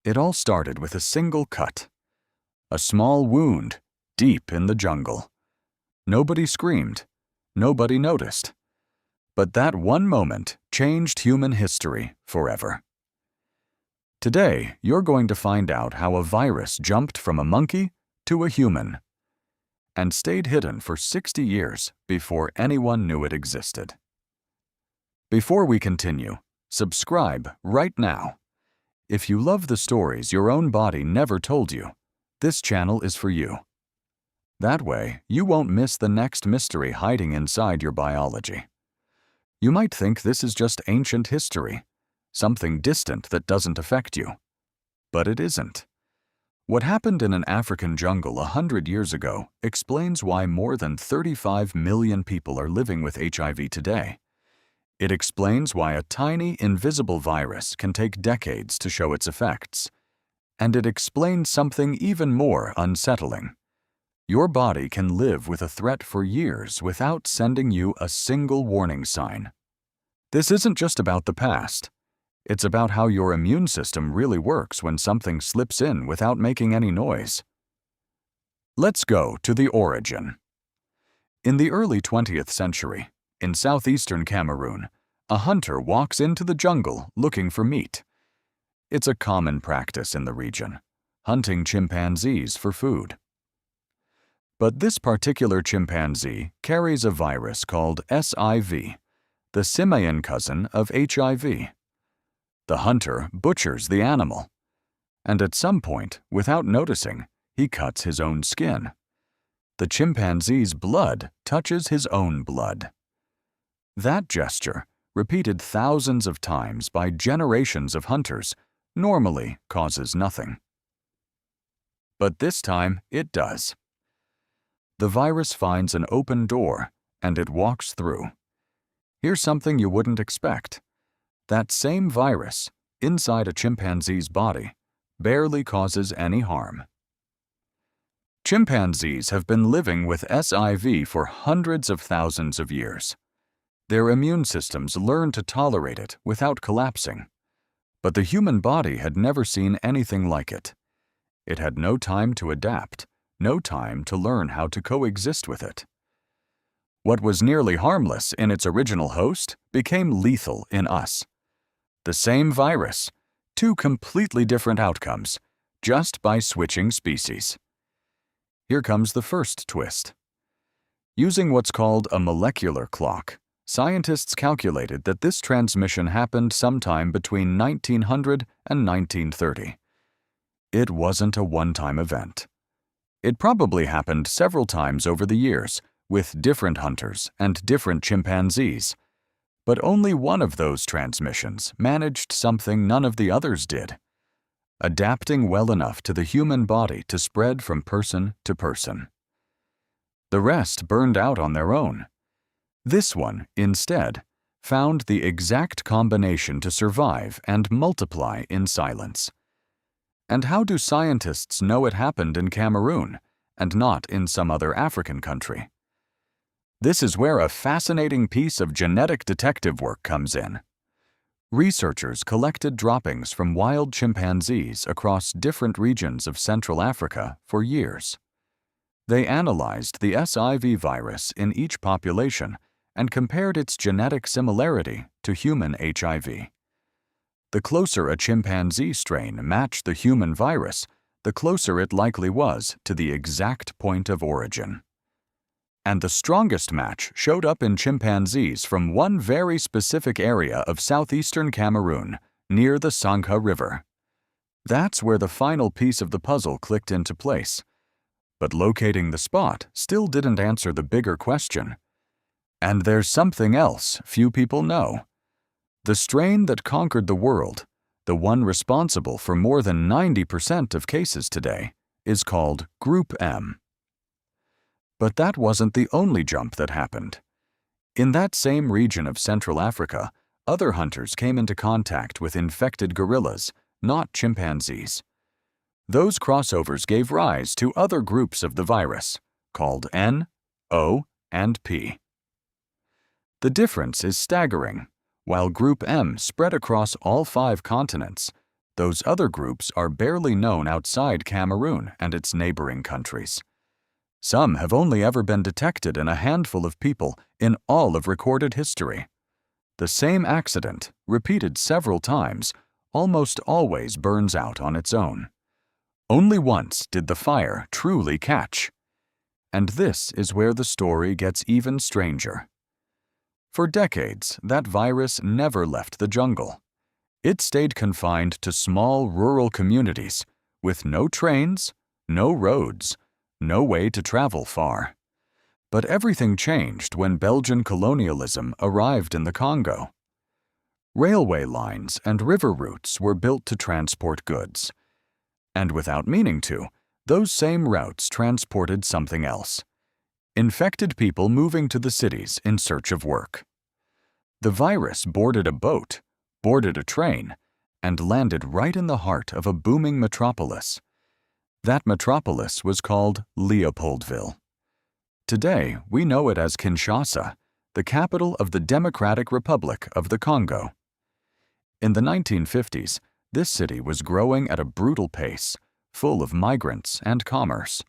It all started with a single cut. A small wound, deep in the jungle. Nobody screamed. Nobody noticed. But that one moment changed human history forever. Today, you're going to find out how a virus jumped from a monkey to a human and stayed hidden for 60 years before anyone knew it existed. Before we continue, subscribe right now. If you love the stories your own body never told you, this channel is for you. That way, you won't miss the next mystery hiding inside your biology. You might think this is just ancient history, something distant that doesn't affect you. But it isn't. What happened in an African jungle 100 years ago explains why more than 35 million people are living with HIV today. It explains why a tiny, invisible virus can take decades to show its effects. And it explains something even more unsettling. Your body can live with a threat for years without sending you a single warning sign. This isn't just about the past. It's about how your immune system really works when something slips in without making any noise. Let's go to the origin. In the early 20th century, in southeastern Cameroon, a hunter walks into the jungle looking for meat. It's a common practice in the region, hunting chimpanzees for food. But this particular chimpanzee carries a virus called SIV, the simian cousin of HIV. The hunter butchers the animal, and at some point, without noticing, he cuts his own skin. The chimpanzee's blood touches his own blood. That gesture, repeated thousands of times by generations of hunters, normally causes nothing. But this time, it does. The virus finds an open door, and it walks through. Here's something you wouldn't expect. That same virus, inside a chimpanzee's body, barely causes any harm. Chimpanzees have been living with SIV for hundreds of thousands of years. Their immune systems learn to tolerate it without collapsing. But the human body had never seen anything like it. It had no time to adapt, no time to learn how to coexist with it. What was nearly harmless in its original host became lethal in us. The same virus, two completely different outcomes, just by switching species. Here comes the first twist. Using what's called a molecular clock, scientists calculated that this transmission happened sometime between 1900 and 1930. It wasn't a one-time event. It probably happened several times over the years, with different hunters and different chimpanzees. But only one of those transmissions managed something none of the others did, adapting well enough to the human body to spread from person to person. The rest burned out on their own. This one, instead, found the exact combination to survive and multiply in silence. And how do scientists know it happened in Cameroon and not in some other African country? This is where a fascinating piece of genetic detective work comes in. Researchers collected droppings from wild chimpanzees across different regions of Central Africa for years. They analyzed the SIV virus in each population and compared its genetic similarity to human HIV. The closer a chimpanzee strain matched the human virus, the closer it likely was to the exact point of origin. And the strongest match showed up in chimpanzees from one very specific area of southeastern Cameroon, near the Sangha River. That's where the final piece of the puzzle clicked into place. But locating the spot still didn't answer the bigger question. And there's something else few people know. The strain that conquered the world, the one responsible for more than 90% of cases today, is called Group M. But that wasn't the only jump that happened. In that same region of Central Africa, other hunters came into contact with infected gorillas, not chimpanzees. Those crossovers gave rise to other groups of the virus, called N, O, and P. The difference is staggering. While Group M spread across all 5 continents, Those other groups are barely known outside Cameroon and its neighboring countries. Some have only ever been detected in a handful of people in all of recorded history. The same accident, repeated several times, almost always burns out on its own. Only once did the fire truly catch. And this is where the story gets even stranger. For decades, that virus never left the jungle. It stayed confined to small rural communities with no trains, no roads, no way to travel far. But everything changed when Belgian colonialism arrived in the Congo. Railway lines and river routes were built to transport goods. And without meaning to, those same routes transported something else: infected people moving to the cities in search of work. The virus boarded a boat, boarded a train, and landed right in the heart of a booming metropolis. That metropolis was called Leopoldville. Today, we know it as Kinshasa, the capital of the Democratic Republic of the Congo. In the 1950s, this city was growing at a brutal pace, full of migrants and commerce.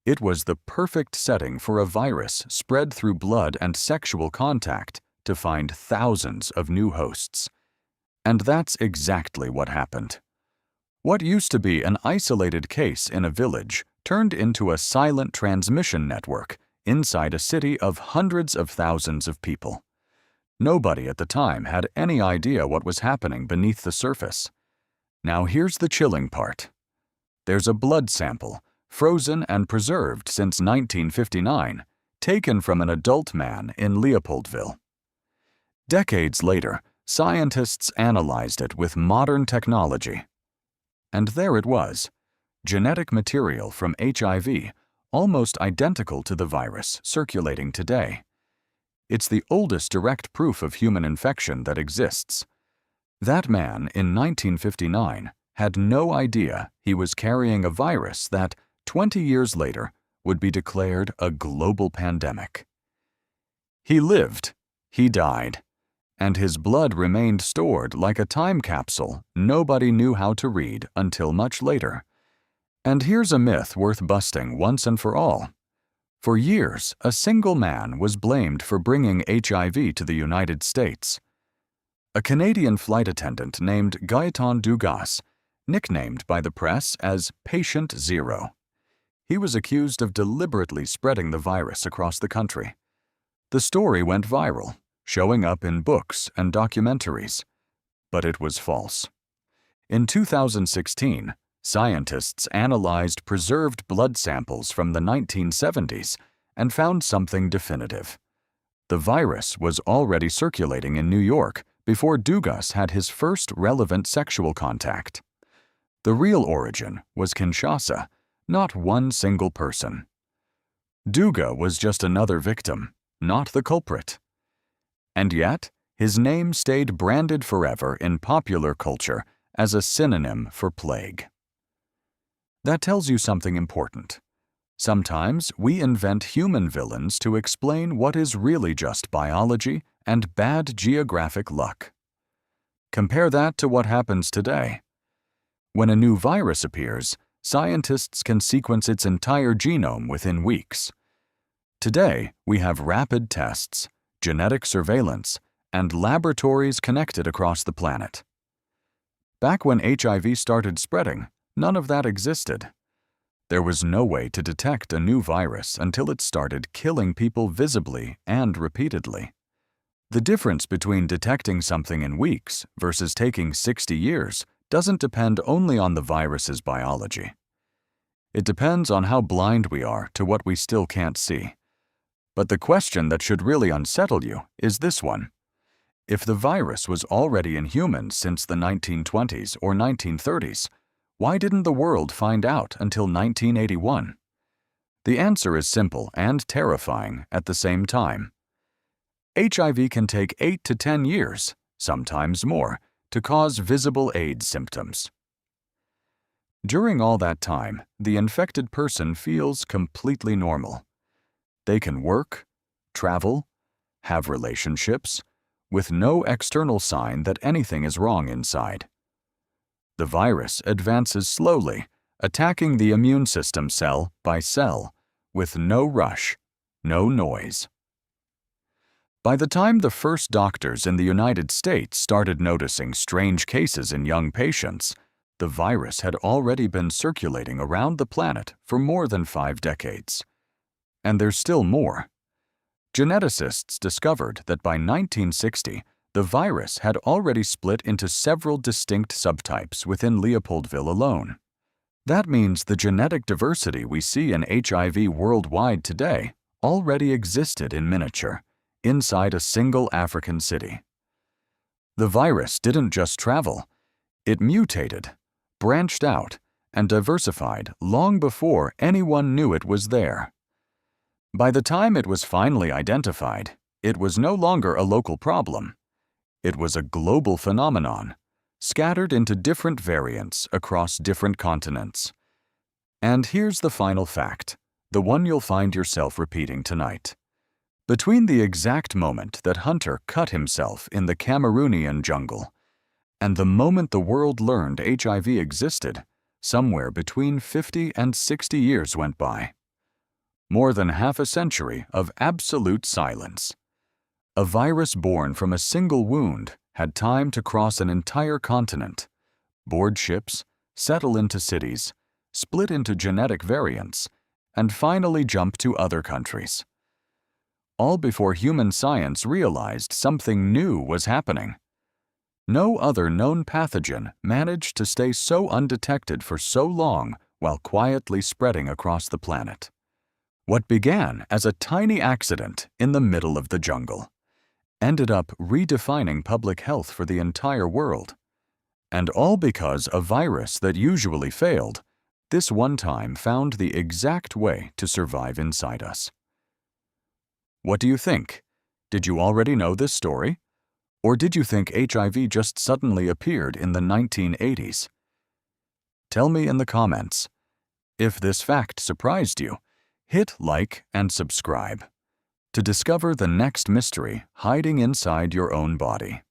It was the perfect setting for a virus spread through blood and sexual contact to find thousands of new hosts. And that's exactly what happened. What used to be an isolated case in a village turned into a silent transmission network inside a city of hundreds of thousands of people. Nobody at the time had any idea what was happening beneath the surface. Now here's the chilling part. There's a blood sample, frozen and preserved since 1959, taken from an adult man in Leopoldville. Decades later, scientists analyzed it with modern technology. And there it was, genetic material from HIV, almost identical to the virus circulating today. It's the oldest direct proof of human infection that exists. That man in 1959 had no idea he was carrying a virus that, 20 years later, would be declared a global pandemic. He lived, he died, and his blood remained stored like a time capsule nobody knew how to read until much later. And here's a myth worth busting once and for all. For years, a single man was blamed for bringing HIV to the United States. A Canadian flight attendant named Gaëtan Dugas, nicknamed by the press as Patient Zero. He was accused of deliberately spreading the virus across the country. The story went viral, showing up in books and documentaries. But it was false. In 2016, scientists analyzed preserved blood samples from the 1970s and found something definitive. The virus was already circulating in New York before Dugas had his first relevant sexual contact. The real origin was Kinshasa, not one single person. Duga was just another victim, not the culprit. And yet, his name stayed branded forever in popular culture as a synonym for plague. That tells you something important. Sometimes we invent human villains to explain what is really just biology and bad geographic luck. Compare that to what happens today. When a new virus appears, scientists can sequence its entire genome within weeks. Today, we have rapid tests, genetic surveillance, and laboratories connected across the planet. Back when HIV started spreading, none of that existed. There was no way to detect a new virus until it started killing people visibly and repeatedly. The difference between detecting something in weeks versus taking 60 years doesn't depend only on the virus's biology. It depends on how blind we are to what we still can't see. But the question that should really unsettle you is this one. If the virus was already in humans since the 1920s or 1930s, why didn't the world find out until 1981? The answer is simple and terrifying at the same time. HIV can take 8 to 10 years, sometimes more, to cause visible AIDS symptoms. During all that time, the infected person feels completely normal. They can work, travel, have relationships, with no external sign that anything is wrong inside. The virus advances slowly, attacking the immune system cell by cell, with no rush, no noise. By the time the first doctors in the United States started noticing strange cases in young patients, the virus had already been circulating around the planet for more than 5 decades. And there's still more. Geneticists discovered that by 1960, the virus had already split into several distinct subtypes within Leopoldville alone. That means the genetic diversity we see in HIV worldwide today already existed in miniature, inside a single African city. The virus didn't just travel, it mutated, branched out, and diversified long before anyone knew it was there. By the time it was finally identified, it was no longer a local problem. It was a global phenomenon, scattered into different variants across different continents. And here's the final fact, the one you'll find yourself repeating tonight. Between the exact moment that Hunter cut himself in the Cameroonian jungle and the moment the world learned HIV existed, somewhere between 50 and 60 years went by. More than half a century of absolute silence. A virus born from a single wound had time to cross an entire continent, board ships, settle into cities, split into genetic variants, and finally jump to other countries. All before human science realized something new was happening. No other known pathogen managed to stay so undetected for so long while quietly spreading across the planet. What began as a tiny accident in the middle of the jungle ended up redefining public health for the entire world. And all because a virus that usually failed, this one time found the exact way to survive inside us. What do you think? Did you already know this story? Or did you think HIV just suddenly appeared in the 1980s? Tell me in the comments. If this fact surprised you, hit like and subscribe to discover the next mystery hiding inside your own body.